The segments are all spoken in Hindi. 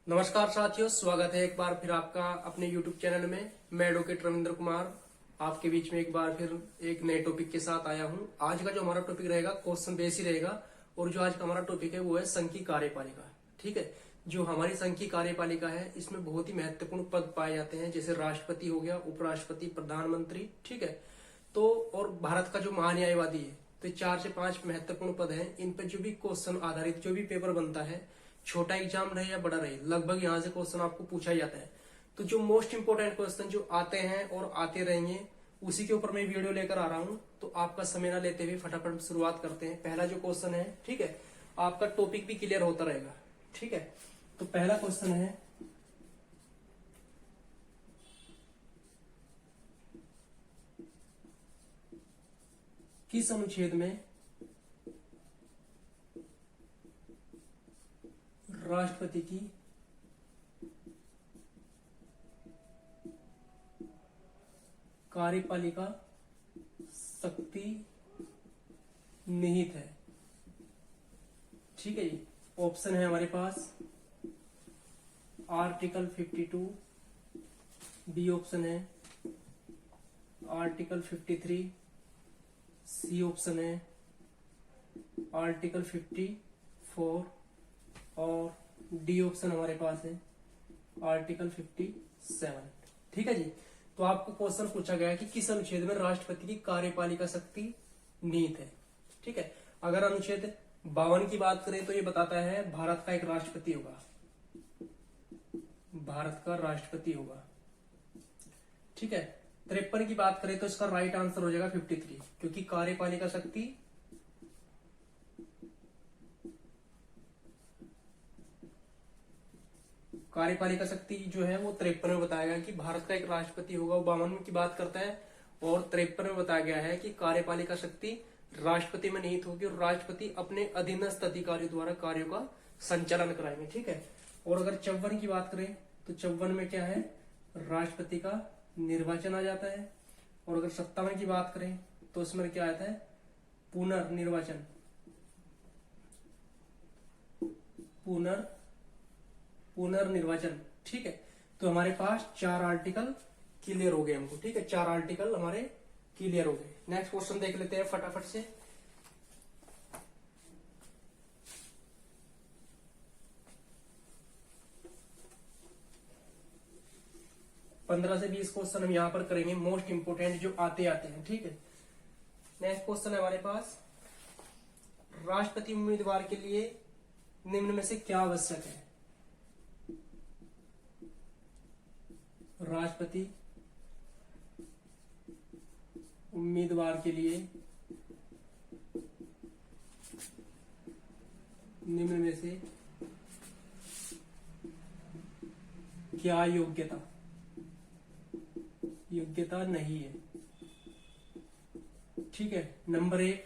नमस्कार साथियों, स्वागत है एक बार फिर आपका अपने YouTube चैनल में। मैं एडवोकेट रविंद्र कुमार आपके बीच में एक बार फिर एक नए टॉपिक के साथ आया हूं। आज का जो हमारा टॉपिक रहेगा क्वेश्चन बेस ही रहेगा, और जो आज का हमारा टॉपिक है वो है संघ की कार्यपालिका। ठीक है, जो हमारी संघ की कार्यपालिका है इसमें बहुत ही महत्वपूर्ण पद पाए जाते हैं, जैसे राष्ट्रपति हो गया, उपराष्ट्रपति, प्रधानमंत्री। ठीक है, तो और भारत का जो महान्यायवादी है, तो 4 से 5 महत्वपूर्ण पद हैं। इन पर जो भी क्वेश्चन आधारित जो भी पेपर बनता है, छोटा एग्जाम रहे या बड़ा रहे, लगभग यहाँ से क्वेश्चन आपको पूछा ही जाता है। तो जो मोस्ट इंपोर्टेंट क्वेश्चन जो आते हैं और आते रहेंगे, उसी के ऊपर मैं वीडियो लेकर आ रहा हूँ। तो आपका समय ना लेते हुए फटाफट शुरुआत करते हैं। पहला जो क्वेश्चन है, ठीक है, आपका टॉपिक भी क्लियर होता रहेगा। ठीक है, तो पहला क्वेश्चन है, किस अनुच्छेद में राष्ट्रपति की कार्यपालिका शक्ति निहित है? ठीक है जी, ऑप्शन है हमारे पास आर्टिकल 52, बी ऑप्शन है आर्टिकल 53, सी ऑप्शन है आर्टिकल 54 और डी ऑप्शन हमारे पास है आर्टिकल 57। ठीक है जी, तो आपको क्वेश्चन पूछा गया है कि किस अनुच्छेद में राष्ट्रपति की कार्यपालिका शक्ति निहित है। ठीक है, अगर अनुच्छेद 52 की बात करें तो ये बताता है भारत का एक राष्ट्रपति होगा, भारत का राष्ट्रपति होगा। ठीक है, 53 की बात करें तो इसका राइट आंसर हो जाएगा 53, क्योंकि कार्यपालिका शक्ति जो है वो 53 में बताया गया कि भारत का एक राष्ट्रपति होगा। 52 की बात करता है और 53 में बताया गया है कि कार्यपालिका शक्ति राष्ट्रपति में निहित होगी और राष्ट्रपति अपने अधीनस्थ अधिकारियों द्वारा कार्यों का संचालन कराएंगे। ठीक है, और अगर 54 की बात करें तो 54 में क्या है, राष्ट्रपति का निर्वाचन आ जाता है। और अगर 57 की बात करें तो उसमें क्या आता है, पुनर्निर्वाचन, पुनर्निर्वाचन। ठीक है, तो हमारे पास 4 आर्टिकल क्लियर हो गए हमको। ठीक है, 4 आर्टिकल हमारे क्लियर हो गए। नेक्स्ट क्वेश्चन देख लेते हैं फटाफट से। पंद्रह से 20 क्वेश्चन हम यहाँ पर करेंगे, मोस्ट इंपोर्टेंट जो आते हैं। ठीक है, नेक्स्ट क्वेश्चन है हमारे पास, राष्ट्रपति उम्मीदवार के लिए निम्न में से क्या आवश्यक है? राष्ट्रपति उम्मीदवार के लिए निम्न में से क्या योग्यता नहीं है? ठीक है, नंबर 1,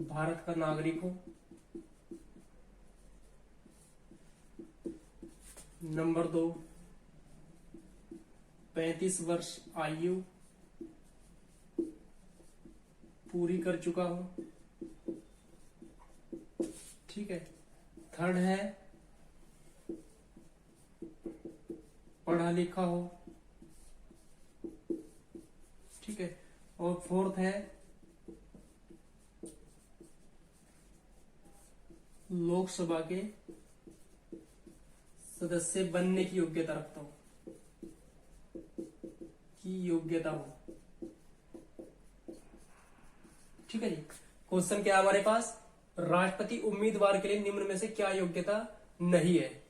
भारत का नागरिक हो। नंबर 2, 35 वर्ष आयु पूरी कर चुका हो। ठीक है, थर्ड है पढ़ा लिखा हो। ठीक है, और फोर्थ है लोकसभा के सदस्य बनने की योग्यता रखता हो, ठीक है जी, क्वेश्चन क्या है हमारे पास, राष्ट्रपति उम्मीदवार के लिए निम्न में से क्या योग्यता नहीं है?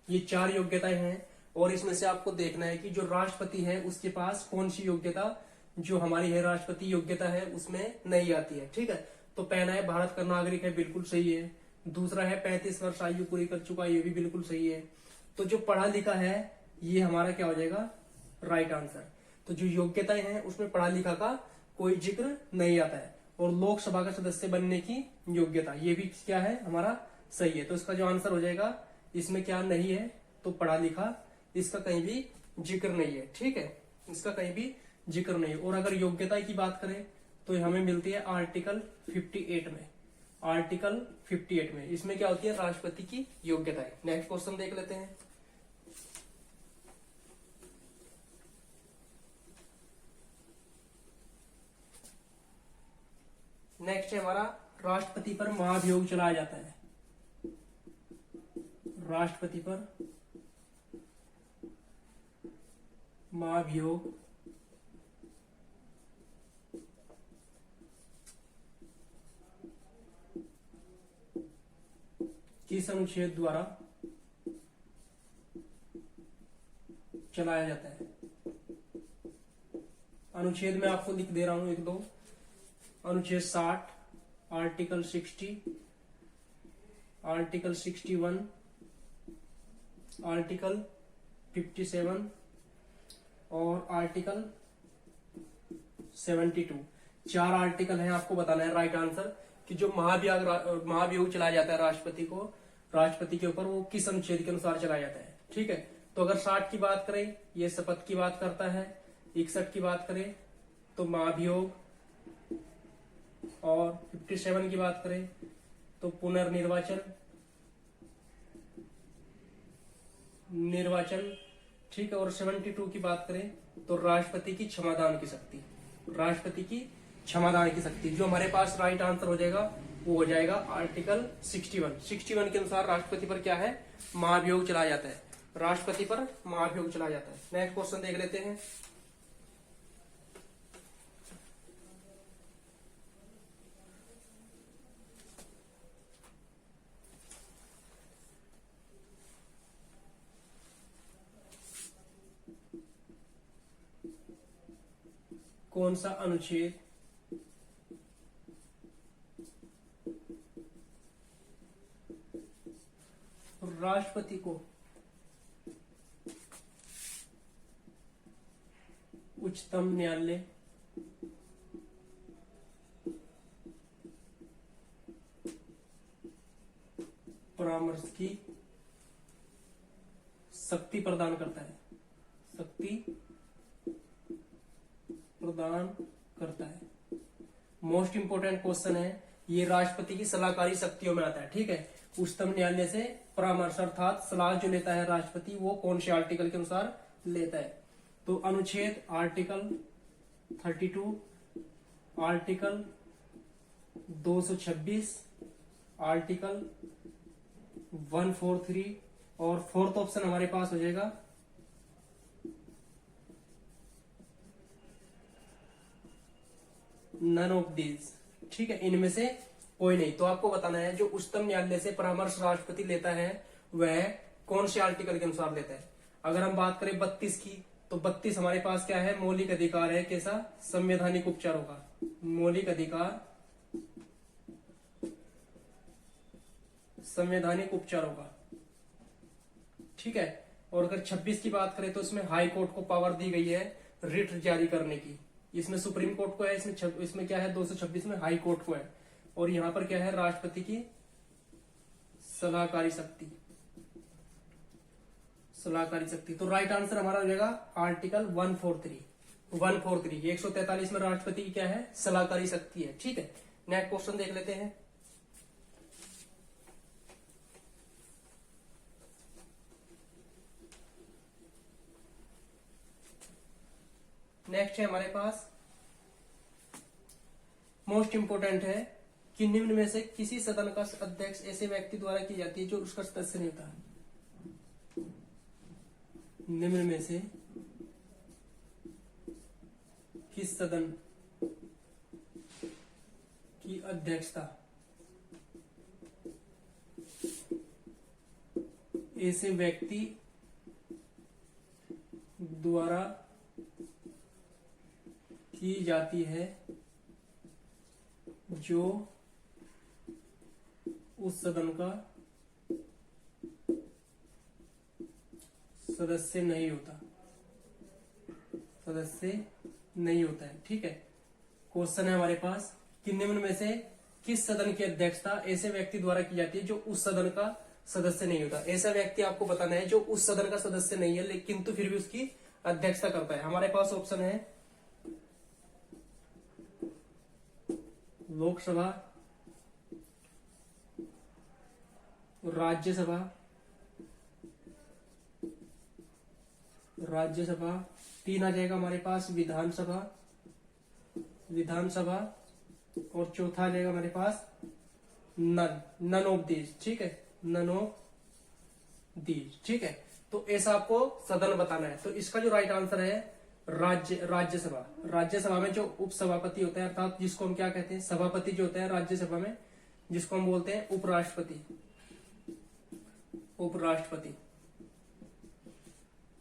ये 4 योग्यताएं हैं और इसमें से आपको देखना है कि जो राष्ट्रपति है उसके पास कौन सी योग्यता जो हमारी है राष्ट्रपति योग्यता है उसमें नहीं आती है। ठीक है, तो पहला है भारत का नागरिक है, बिल्कुल सही है। दूसरा है 35 वर्ष आयु पूरी कर चुका, ये भी बिल्कुल सही है। तो जो पढ़ा लिखा है ये हमारा क्या हो जाएगा, राइट आंसर। तो जो योग्यताएं हैं उसमें पढ़ा लिखा का कोई जिक्र नहीं आता है। और लोकसभा का सदस्य बनने की योग्यता, ये भी क्या है हमारा सही है। तो इसका जो आंसर हो जाएगा, इसमें क्या नहीं है, तो पढ़ा लिखा, इसका कहीं भी जिक्र नहीं है। ठीक है, इसका कहीं भी जिक्र नहीं। और अगर योग्यता की बात करें तो हमें मिलती है आर्टिकल 58 में। आर्टिकल 58 में। इसमें क्या होती है, राष्ट्रपति की योग्यताएं। नेक्स्ट क्वेश्चन देख लेते हैं। नेक्स्ट है हमारा, राष्ट्रपति पर महाभियोग चलाया जाता है। राष्ट्रपति पर महाभियोग किस अनुच्छेद द्वारा चलाया जाता है? अनुच्छेद में आपको लिख दे रहा हूं एक दो। अनुच्छेद 60, आर्टिकल 60, आर्टिकल 61, आर्टिकल 57 और आर्टिकल 72। 4 आर्टिकल हैं, आपको बताना है राइट आंसर कि जो महाभियोग चलाया जाता है राष्ट्रपति के ऊपर, वो किस अनुच्छेद के अनुसार चलाया जाता है। ठीक है, तो अगर 60 की बात करें, ये शपथ की बात करता है। 61 की बात करें तो महाभियोग, और 57 की बात करें तो पुनर्निर्वाचन, ठीक है, और 72 की बात करें तो राष्ट्रपति की क्षमादान की शक्ति। राष्ट्रपति की क्षमादान की शक्ति, जो हमारे पास राइट आंसर हो जाएगा वो हो जाएगा आर्टिकल 61। 61 के अनुसार राष्ट्रपति पर क्या है, महाभियोग चलाया जाता है। राष्ट्रपति पर महाभियोग चलाया जाता है। नेक्स्ट क्वेश्चन देख लेते हैं। कौन सा अनुच्छेद राष्ट्रपति को उच्चतम न्यायालय परामर्श की शक्ति प्रदान करता है? शक्ति प्रदान करता है। मोस्ट इंपोर्टेंट क्वेश्चन है ये, राष्ट्रपति की सलाहकारी शक्तियों में आता है। ठीक है, उच्चतम न्यायालय से परामर्श अर्थात सलाह जो लेता है राष्ट्रपति, वो कौन से आर्टिकल के अनुसार लेता है? तो अनुच्छेद आर्टिकल 32, आर्टिकल 226, आर्टिकल 143 और फोर्थ ऑप्शन हमारे पास हो जाएगा नन ऑफ दीज। ठीक है, इनमें से कोई नहीं। तो आपको बताना है जो उच्चतम न्यायालय से परामर्श राष्ट्रपति लेता है वह कौन से आर्टिकल के अनुसार लेता है। अगर हम बात करें 32 की, तो 32 हमारे पास क्या है, मौलिक अधिकार है। कैसा? संवैधानिक उपचारों का मौलिक अधिकार, संवैधानिक उपचारों का। ठीक है, और अगर 26 की बात करें तो इसमें हाई कोर्ट को पावर दी गई है रिट जारी करने की। इसमें सुप्रीम कोर्ट को है, इसमें क्या है 226 में हाई कोर्ट को है, और यहां पर क्या है राष्ट्रपति की सलाहकारी शक्ति। सलाहकारी शक्ति, तो राइट आंसर हमारा हो जाएगा आर्टिकल 143। 143 में राष्ट्रपति की क्या है, सलाहकारी शक्ति है। ठीक है, नेक्स्ट क्वेश्चन देख लेते हैं। नेक्स्ट है हमारे पास मोस्ट इंपोर्टेंट है कि निम्न में से किसी सदन का अध्यक्ष ऐसे व्यक्ति द्वारा की जाती है जो उसका सदस्य नहीं होता। निम्न में से किस सदन की अध्यक्षता ऐसे व्यक्ति द्वारा की जाती है जो उस सदन का सदस्य नहीं होता। है। ठीक है, क्वेश्चन है हमारे पास कि निम्न में से किस सदन की अध्यक्षता ऐसे व्यक्ति द्वारा की जाती है जो उस सदन का सदस्य नहीं होता। ऐसा व्यक्ति आपको बताना है जो उस सदन का सदस्य नहीं है लेकिन तो फिर भी उसकी अध्यक्षता करता है। हमारे पास ऑप्शन है लोकसभा, राज्यसभा, राज्यसभा। 3 आ जाएगा हमारे पास विधानसभा, विधानसभा। और चौथा आ जाएगा हमारे पास नन ऑफ दीज, ठीक है, नन ऑफ दीज, ठीक है। तो ऐसा आपको सदन बताना है। तो इसका जो राइट आंसर है राज्यसभा। राज्यसभा में जो उपसभापति होता है, अर्थात जिसको हम क्या कहते हैं, सभापति जो होता है राज्यसभा में, जिसको हम बोलते हैं उपराष्ट्रपति, उपराष्ट्रपति।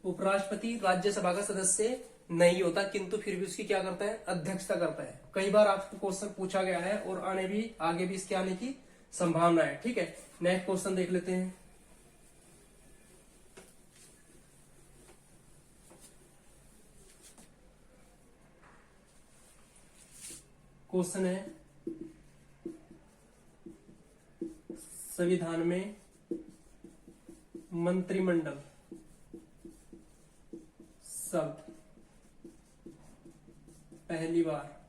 उपराष्ट्रपति राज्यसभा का सदस्य नहीं होता, किंतु फिर भी उसकी क्या करता है, अध्यक्षता करता है। कई बार आपको क्वेश्चन पूछा गया है और आगे भी इसके आने की संभावना है, ठीक है। नेक्स्ट क्वेश्चन देख लेते हैं। क्वेश्चन है, संविधान में मंत्रिमंडल शब्द पहली बार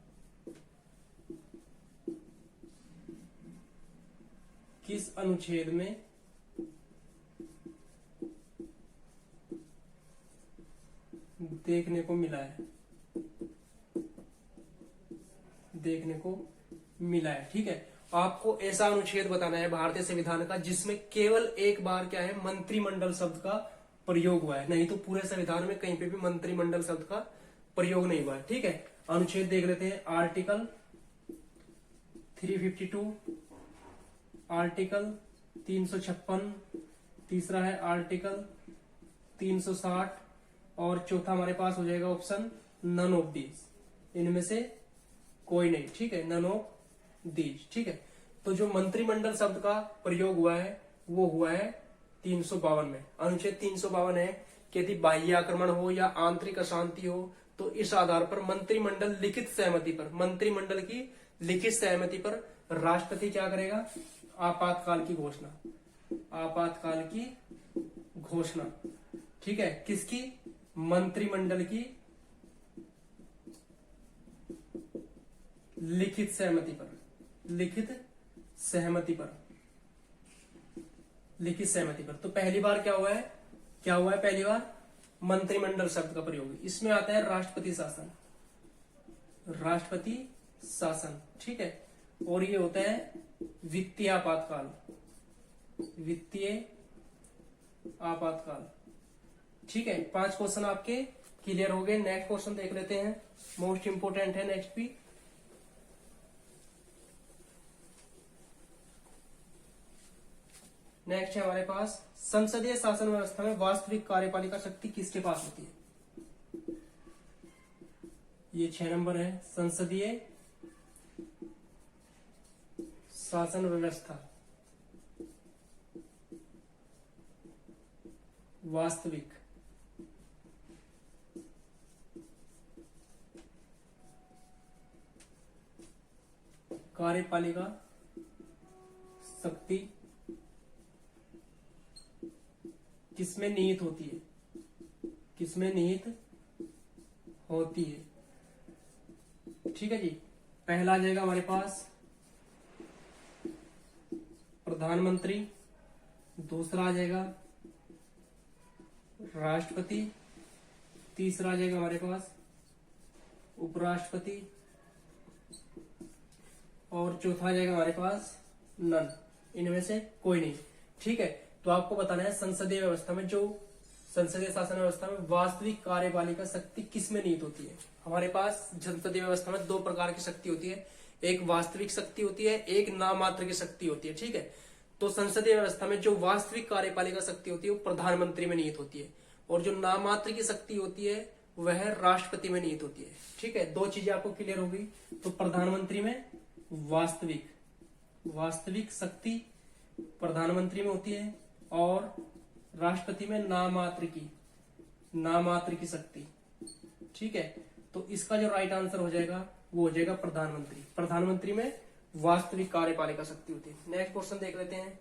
किस अनुच्छेद में देखने को मिला है, देखने को मिला है, ठीक है। आपको ऐसा अनुच्छेद बताना है भारतीय संविधान का जिसमें केवल एक बार क्या है, मंत्रिमंडल शब्द का प्रयोग हुआ है, नहीं तो पूरे संविधान में कहीं पे भी मंत्रिमंडल शब्द का प्रयोग नहीं हुआ है, ठीक है। अनुच्छेद देख लेते हैं। आर्टिकल 352, आर्टिकल 356, तीसरा है आर्टिकल 360 और चौथा हमारे पास हो जाएगा ऑप्शन नन ऑफ दीज, इनमें से कोई नहीं, ठीक है, नन ऑफ दीज, ठीक है। तो जो मंत्रिमंडल शब्द का प्रयोग हुआ है वो हुआ है 352 में। अनुच्छेद 352 है कि यदि बाह्य आक्रमण हो या आंतरिक अशांति हो तो इस आधार पर मंत्रिमंडल लिखित सहमति पर, मंत्रिमंडल की लिखित सहमति पर राष्ट्रपति क्या करेगा, आपातकाल की घोषणा, आपातकाल की घोषणा, ठीक है। किसकी, मंत्रिमंडल की लिखित सहमति पर, लिखित सहमति पर, लिखित सहमति पर। तो पहली बार क्या हुआ है, क्या हुआ है, पहली बार मंत्रिमंडल शब्द का प्रयोग। इसमें आता है राष्ट्रपति शासन, राष्ट्रपति शासन, ठीक है। और ये होता है वित्तीय आपातकाल, वित्तीय आपातकाल, ठीक है। 5 क्वेश्चन आपके क्लियर हो गए। नेक्स्ट क्वेश्चन देख लेते हैं, मोस्ट इंपोर्टेंट है नेक्स्ट भी। नेक्स्ट है हमारे पास, संसदीय शासन व्यवस्था में वास्तविक कार्यपालिका शक्ति किसके पास होती है। ये 6 नंबर है, संसदीय शासन व्यवस्था वास्तविक कार्यपालिका शक्ति किसमें निहित होती है, किसमें निहित होती है, ठीक है जी। पहला आ जाएगा हमारे पास प्रधानमंत्री, दूसरा आ जाएगा राष्ट्रपति, तीसरा आ जाएगा हमारे पास उपराष्ट्रपति और चौथा आ जाएगा हमारे पास नन, इनमें से कोई नहीं, ठीक है। तो आपको बताना है संसदीय व्यवस्था में, जो संसदीय शासन व्यवस्था में वास्तविक कार्यपालिका शक्ति किसमें निहित होती है। हमारे पास संसदीय व्यवस्था में 2 प्रकार की शक्ति होती है, एक वास्तविक शक्ति होती है, एक नाममात्र की शक्ति होती है, ठीक है। तो संसदीय व्यवस्था में जो वास्तविक कार्यपालिका शक्ति होती है वो प्रधानमंत्री में निहित होती है, और जो नाममात्र की शक्ति होती है वह राष्ट्रपति में निहित होती है, ठीक है। 2 चीजें आपको क्लियर होगी। तो प्रधानमंत्री में वास्तविक शक्ति प्रधानमंत्री में होती है और राष्ट्रपति में नाममात्र की शक्ति, ठीक है। तो इसका जो राइट आंसर हो जाएगा वो हो जाएगा प्रधानमंत्री। प्रधानमंत्री में वास्तविक कार्यपालिका शक्ति होती है। नेक्स्ट क्वेश्चन देख लेते हैं।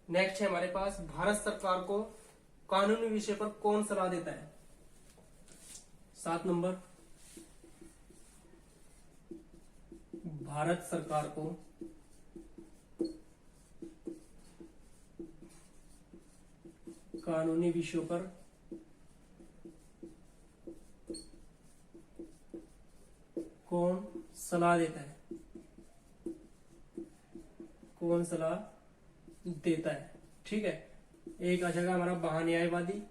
नेक्स्ट है हमारे पास, भारत सरकार को कानूनी विषय पर कौन सलाह देता है। 7 नंबर, भारत सरकार को कानूनी विषयों पर कौन सलाह देता है? कौन सलाह देता है? ठीक है, एक आ जाएगा हमारा महान्यायवादी,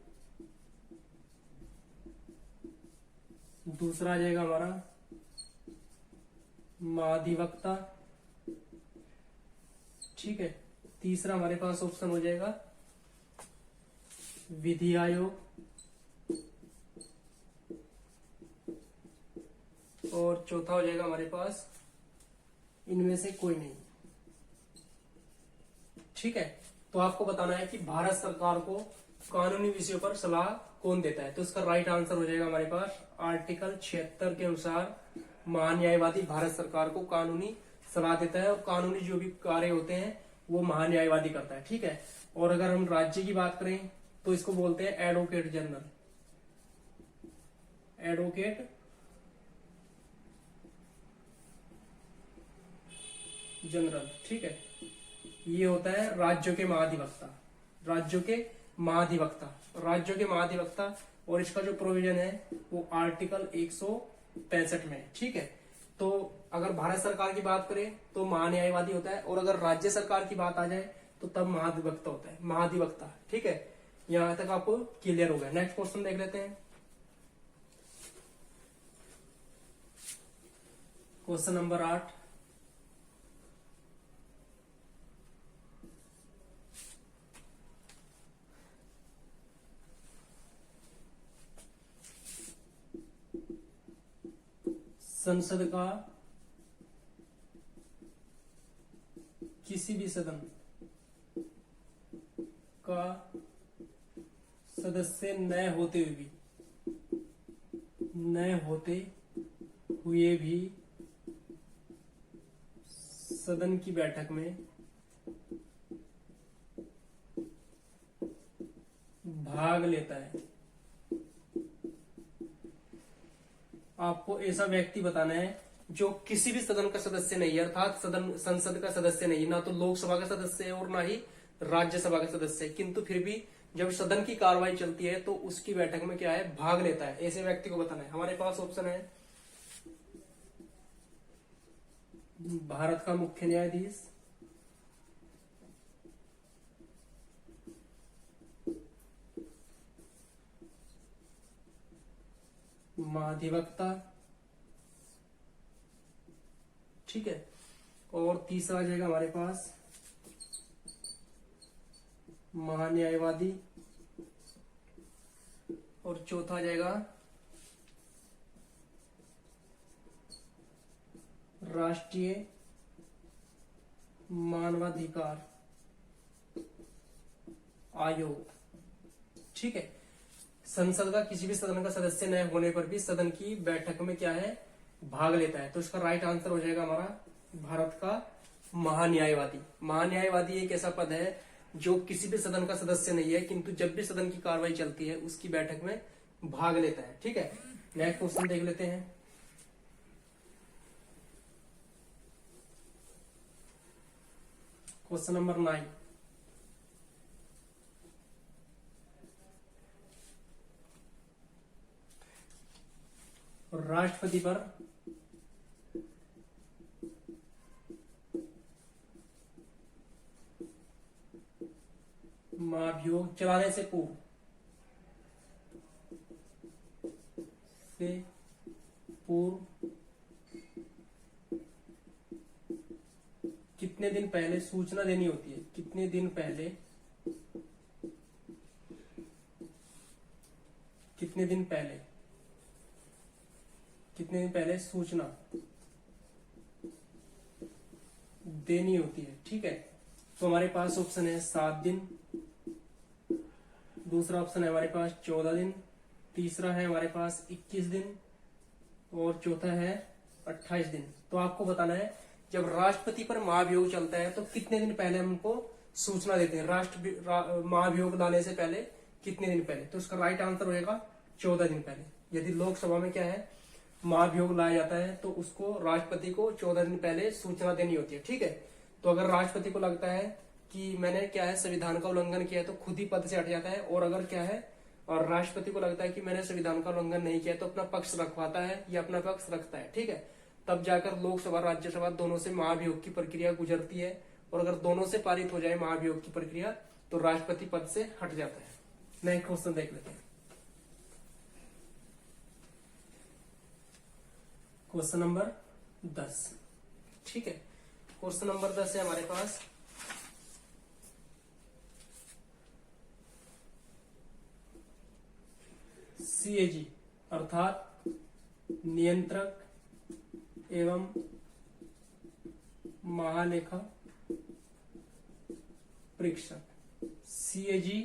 दूसरा आ जाएगा हमारा महाधिवक्ता, ठीक है, तीसरा हमारे पास ऑप्शन हो जाएगा विधि आयोग, और चौथा हो जाएगा हमारे पास इनमें से कोई नहीं। ठीक है, तो आपको बताना है कि भारत सरकार को कानूनी विषयों पर सलाह कौन देता है। तो इसका राइट आंसर हो जाएगा हमारे पास आर्टिकल 76 के अनुसार महान्यायवादी भारत सरकार को कानूनी सलाह देता है, और कानूनी जो भी कार्य होते हैं वो महान्यायवादी करता है। ठीक है, और अगर हम राज्य की बात करें तो इसको बोलते हैं एडवोकेट जनरल। एडवोकेट जनरल, ठीक है, ये होता है राज्यों के महाधिवक्ता। राज्यों के महाधिवक्ता, राज्यों के महाधिवक्ता, और इसका जो प्रोविजन है वो आर्टिकल 165 में है। ठीक है, तो अगर भारत सरकार की बात करें तो महान्यायवादी होता है, और अगर राज्य सरकार की बात आ जाए तो तब महाधिवक्ता होता है, महाधिवक्ता। ठीक है, यहां तक आपको क्लियर हो गया। नेक्स्ट क्वेश्चन देख लेते हैं। क्वेश्चन नंबर 8, संसद का किसी भी सदन का सदस्य न होते हुए भी सदन की बैठक में भाग लेता है। आपको ऐसा व्यक्ति बताना है जो किसी भी सदन का सदस्य नहीं है, अर्थात संसद का सदस्य नहीं, ना तो लोकसभा का सदस्य है और ना ही राज्यसभा का सदस्य है, किंतु फिर भी जब सदन की कार्रवाई चलती है तो उसकी बैठक में क्या है, भाग लेता है। ऐसे व्यक्ति को बताना है। हमारे पास ऑप्शन है भारत का मुख्य न्यायाधीश, महाधिवक्ता, ठीक है, और तीसरा आ जाएगा हमारे पास महान्यायवादी, और चौथा आ जाएगा राष्ट्रीय मानवाधिकार आयोग। ठीक है, संसद का किसी भी सदन का सदस्य न होने पर भी सदन की बैठक में क्या है, भाग लेता है। तो इसका राइट आंसर हो जाएगा हमारा भारत का महान्यायवादी। महान्यायवादी एक ऐसा पद है जो किसी भी सदन का सदस्य नहीं है, किंतु जब भी सदन की कार्रवाई चलती है उसकी बैठक में भाग लेता है। ठीक है, नेक्स्ट क्वेश्चन देख लेते हैं। क्वेश्चन नंबर 9, राष्ट्रपति पर महाभियोग चलाने से पूर्व कितने दिन पहले सूचना देनी होती है? कितने दिन पहले सूचना देनी होती है। ठीक है, तो हमारे पास ऑप्शन है 7 दिन, दूसरा ऑप्शन है हमारे पास 14 दिन, तीसरा है हमारे पास 21 दिन, और चौथा है 28 दिन। तो आपको बताना है जब राष्ट्रपति पर महाभियोग चलता है तो कितने दिन पहले हम उनको सूचना देते हैं, महाभियोग लाने से पहले कितने दिन पहले। तो इसका राइट आंसर होगा 14 दिन पहले। यदि लोकसभा में क्या है, महाभियोग लाया जाता है तो उसको राष्ट्रपति को 14 दिन पहले सूचना देनी होती है। ठीक है, तो अगर राष्ट्रपति को लगता है कि मैंने क्या है संविधान का उल्लंघन किया है तो खुद ही पद से हट जाता है, और अगर क्या है और राष्ट्रपति को लगता है कि मैंने संविधान का उल्लंघन नहीं किया तो अपना पक्ष रखवाता है या अपना पक्ष रखता है। ठीक है, तब जाकर लोकसभा राज्यसभा दोनों से महाभियोग की प्रक्रिया गुजरती है, और अगर दोनों से पारित हो जाए महाभियोग की प्रक्रिया तो राष्ट्रपति पद से हट जाता है। नेक्स्ट क्वेश्चन देख लेते हैं। Question number 10। ठीक है, क्वेश्चन नंबर 10 है हमारे पास। सीएजी अर्थात नियंत्रक एवं महालेखा परीक्षक, सीएजी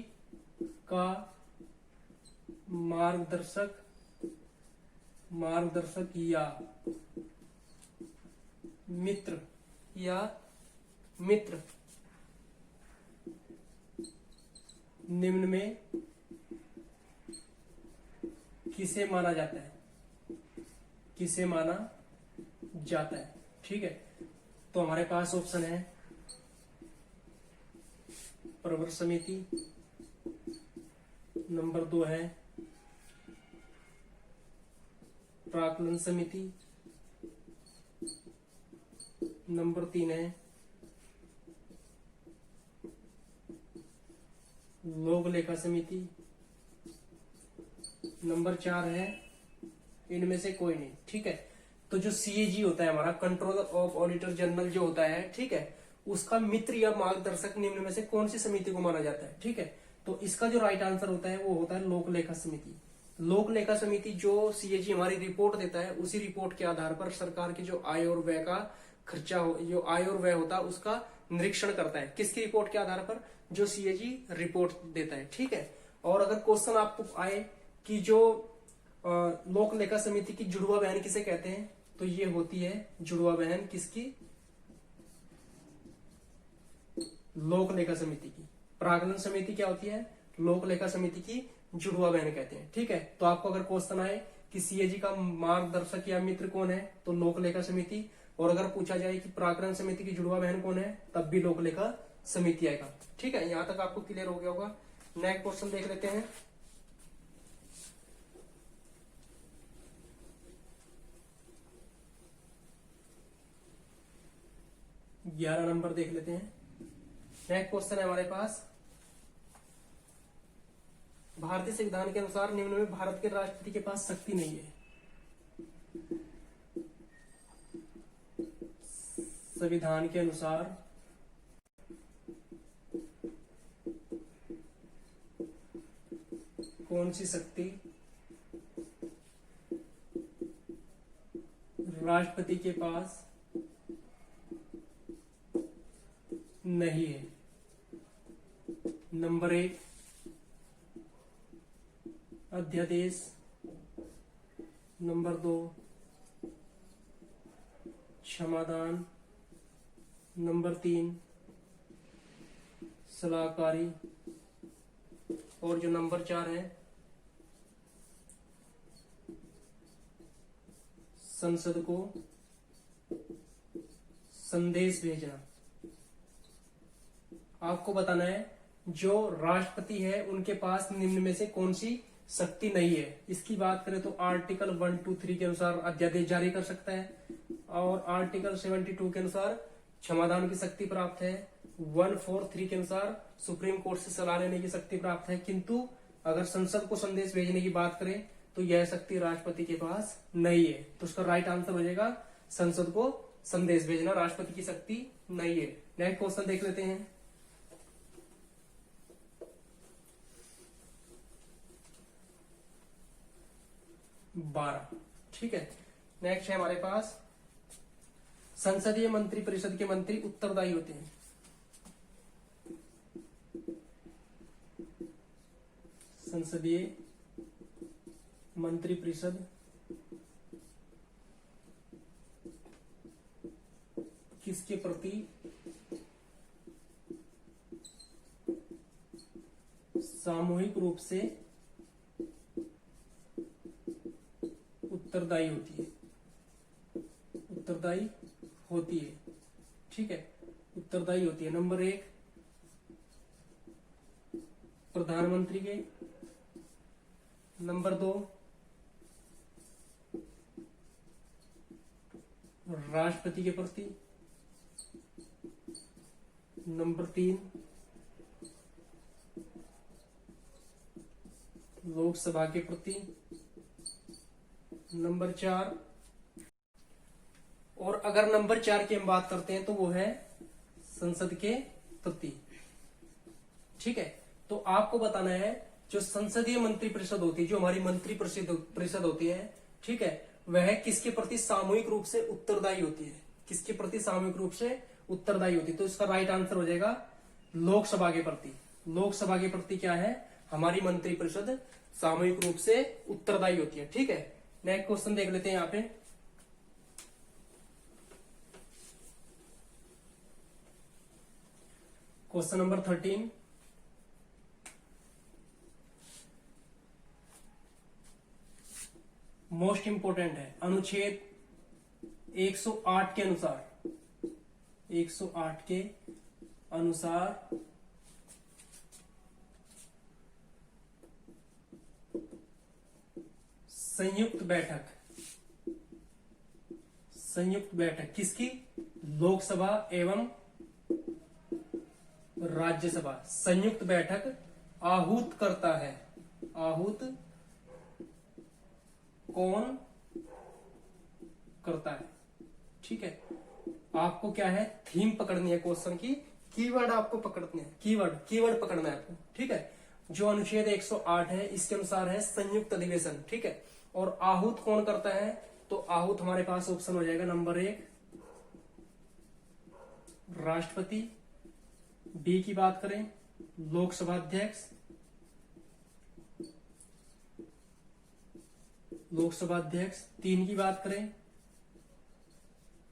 का मार्गदर्शक या मित्र निम्न में किसे माना जाता है? ठीक है, तो हमारे पास ऑप्शन है प्रवर समिति, नंबर 2 है प्राक्कलन समिति, नंबर 3 है लोक लेखा समिति, नंबर 4 है इनमें से कोई नहीं। ठीक है, तो जो सीएजी होता है हमारा कंट्रोलर ऑफ ऑडिटर जनरल जो होता है, ठीक है, उसका मित्र या मार्गदर्शक निम्न में से कौन सी समिति को माना जाता है? ठीक है, तो इसका जो राइट आंसर होता है वो होता है लोक लेखा समिति। लोक लेखा समिति जो सीएजी हमारी रिपोर्ट देता है, उसी रिपोर्ट के आधार पर सरकार की जो आय और व्यय का खर्चा हो, जो आय और व्यय होता है उसका निरीक्षण करता है। किसकी रिपोर्ट के आधार पर? जो सीएजी रिपोर्ट देता है। ठीक है, और अगर क्वेश्चन आपको आए कि जो लोक लेखा समिति की जुड़वा बहन किसे कहते हैं, तो ये होती है जुड़वा बहन किसकी? लोक लेखा समिति की। प्राक्कलन समिति क्या होती है? लोक लेखा समिति की जुड़वा बहन कहते हैं। ठीक है, तो आपको अगर क्वेश्चन आए कि सीएजी का मार्गदर्शक या मित्र कौन है, तो लोक लेखा समिति, और अगर पूछा जाए कि प्राक्कलन समिति की जुड़वा बहन कौन है, तब भी लोक लेखा समिति आएगा। ठीक है, यहां तक आपको क्लियर हो गया होगा। नेक्स्ट क्वेश्चन देख लेते हैं। 11 नंबर देख लेते हैं। नेक्स्ट क्वेश्चन है हमारे पास, भारतीय संविधान के अनुसार निम्न में भारत के राष्ट्रपति के पास शक्ति नहीं है। संविधान के अनुसार कौन सी शक्ति राष्ट्रपति के पास नहीं है? नंबर 1 अध्यादेश, नंबर 2 क्षमादान, नंबर 3 सलाहकारी, और जो नंबर 4 है संसद को संदेश भेजना। आपको बताना है जो राष्ट्रपति है उनके पास निम्न में से कौन सी शक्ति नहीं है। इसकी बात करें तो आर्टिकल 1, 2, 3 के अनुसार अध्यादेश जारी कर सकता है, और आर्टिकल 72 के अनुसार क्षमादान की शक्ति प्राप्त है, 143 के अनुसार सुप्रीम कोर्ट से सलाह लेने की शक्ति प्राप्त है। किंतु अगर संसद को संदेश भेजने की बात करें तो यह शक्ति राष्ट्रपति के पास नहीं है। तो उसका राइट आंसर हो जाएगा संसद को संदेश भेजना राष्ट्रपति की शक्ति नहीं है। नेक्स्ट क्वेश्चन देख लेते हैं। बारह, ठीक है। नेक्स्ट है हमारे पास, संसदीय मंत्री परिषद के मंत्री उत्तरदायी होते हैं। संसदीय मंत्री परिषद किसके प्रति सामूहिक रूप से उत्तरदायी होती है, उत्तरदायी होती है, ठीक है, उत्तरदायी होती है। नंबर 1 प्रधानमंत्री के, नंबर 2 राष्ट्रपति के प्रति, नंबर 3 लोकसभा के प्रति, नंबर 4 और अगर नंबर 4 की हम बात करते हैं तो वो है संसद के प्रति, ठीक है। तो आपको बताना है जो संसदीय मंत्री परिषद होती है, जो हमारी मंत्री परिषद होती है, ठीक है, वह किसके प्रति सामूहिक रूप से उत्तरदायी होती है, किसके प्रति सामूहिक रूप से उत्तरदायी होती है। तो इसका राइट आंसर हो जाएगा लोकसभा के प्रति। लोकसभा के प्रति क्या है, हमारी मंत्री परिषद सामूहिक रूप से उत्तरदायी होती है, ठीक है। नेक्स्ट क्वेश्चन देख लेते हैं यहाँ पे। क्वेश्चन नंबर 13, मोस्ट इंपोर्टेंट है। अनुच्छेद 108 के अनुसार, 108 के अनुसार संयुक्त बैठक किसकी, लोकसभा एवं राज्यसभा संयुक्त बैठक आहूत करता है। आहूत कौन करता है, ठीक है। आपको क्या है, थीम पकड़नी है क्वेश्चन की, कीवर्ड आपको पकड़नी है, कीवर्ड पकड़ना है आपको, ठीक है। जो अनुच्छेद 108 है इसके अनुसार है संयुक्त अधिवेशन, ठीक है। और आहूत कौन करता है, तो आहूत हमारे पास ऑप्शन हो जाएगा नंबर 1 राष्ट्रपति, बी की बात करें लोकसभा अध्यक्ष, लोकसभा अध्यक्ष, 3 की बात करें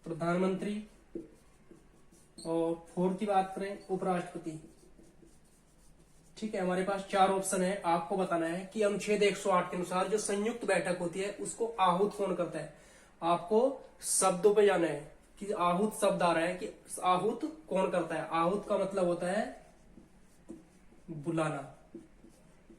प्रधानमंत्री, और 4 की बात करें उपराष्ट्रपति, ठीक है। हमारे पास 4 ऑप्शन है। आपको बताना है कि अनुच्छेद 108 के अनुसार जो संयुक्त बैठक होती है उसको आहूत कौन करता है। आपको शब्दों पे जाना है कि आहूत शब्द आ रहा है कि आहूत कौन करता है। आहूत का मतलब होता है बुलाना,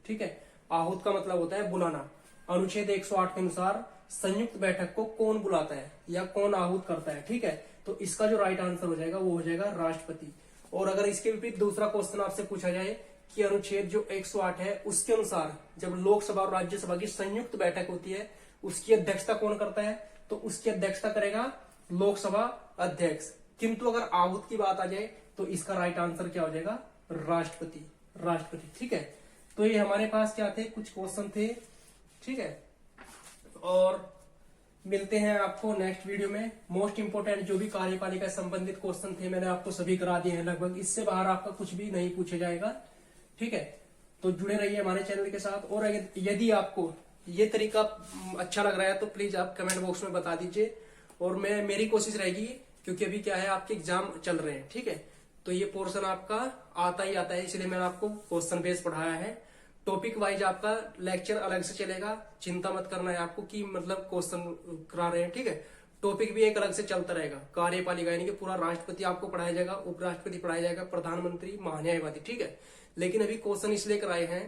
ठीक है। आहूत का मतलब होता है बुलाना। अनुच्छेद 108 के अनुसार संयुक्त बैठक को कौन बुलाता है या कौन आहूत करता है, ठीक है। तो इसका जो राइट आंसर हो जाएगा वो हो जाएगा राष्ट्रपति। और अगर इसके विपरीत दूसरा क्वेश्चन आपसे पूछा जाए कि अनुच्छेद जो 108 है उसके अनुसार जब लोकसभा और राज्यसभा की संयुक्त बैठक होती है उसकी अध्यक्षता कौन करता है, तो उसकी अध्यक्षता करेगा लोकसभा अध्यक्ष। किंतु अगर आहूत की बात आ जाए तो इसका राइट आंसर क्या हो जाएगा, राष्ट्रपति, ठीक है। तो ये हमारे पास क्या थे, कुछ क्वेश्चन थे, ठीक है। और मिलते हैं आपको नेक्स्ट वीडियो में। मोस्ट इंपोर्टेंट जो भी कार्यपालिका संबंधित क्वेश्चन थे मैंने आपको सभी करा दिए हैं लगभग, इससे बाहर आपका कुछ भी नहीं पूछा जाएगा, ठीक है। तो जुड़े रहिए हमारे चैनल के साथ। और यदि आपको ये तरीका अच्छा लग रहा है तो प्लीज आप कमेंट बॉक्स में बता दीजिए। और मेरी कोशिश रहेगी, क्योंकि अभी क्या है आपके एग्जाम चल रहे हैं, ठीक है, तो ये पोर्शन आपका आता ही आता है, इसलिए मैंने आपको क्वेश्चन बेस पढ़ाया है। टॉपिक वाइज आपका लेक्चर अलग से चलेगा, चिंता मत करना है आपको कि मतलब क्वेश्चन करा रहे हैं, ठीक है। टॉपिक भी एक अलग से चलता रहेगा। कार्यपालिका यानी कि पूरा राष्ट्रपति आपको पढ़ाया जाएगा, उपराष्ट्रपति पढ़ाया जाएगा, प्रधानमंत्री, महान्यायवादी, ठीक है। लेकिन अभी क्वेश्चन इसलिए कराए हैं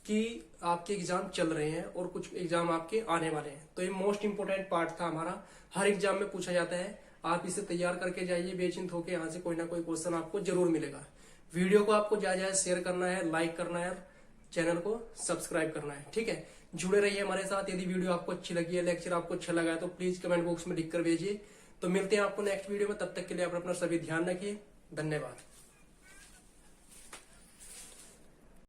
कि आपके एग्जाम चल रहे हैं और कुछ एग्जाम आपके आने वाले हैं, तो ये मोस्ट इंपोर्टेंट पार्ट था हमारा, हर एग्जाम में पूछा जाता है। आप इसे तैयार करके जाइए बेचिंत होकर, यहाँ से कोई ना कोई क्वेश्चन आपको जरूर मिलेगा। वीडियो को आपको ज्यादा शेयर करना है, लाइक करना है, चैनल को सब्सक्राइब करना है, ठीक है। जुड़े रहिए हमारे साथ। यदि वीडियो आपको अच्छी लगी है, लेक्चर आपको अच्छा लगा है तो प्लीज कमेंट बॉक्स में लिखकर भेजिए। तो मिलते हैं आपको नेक्स्ट वीडियो में, तब तक के लिए आप अपना सभी ध्यान रखिए। धन्यवाद।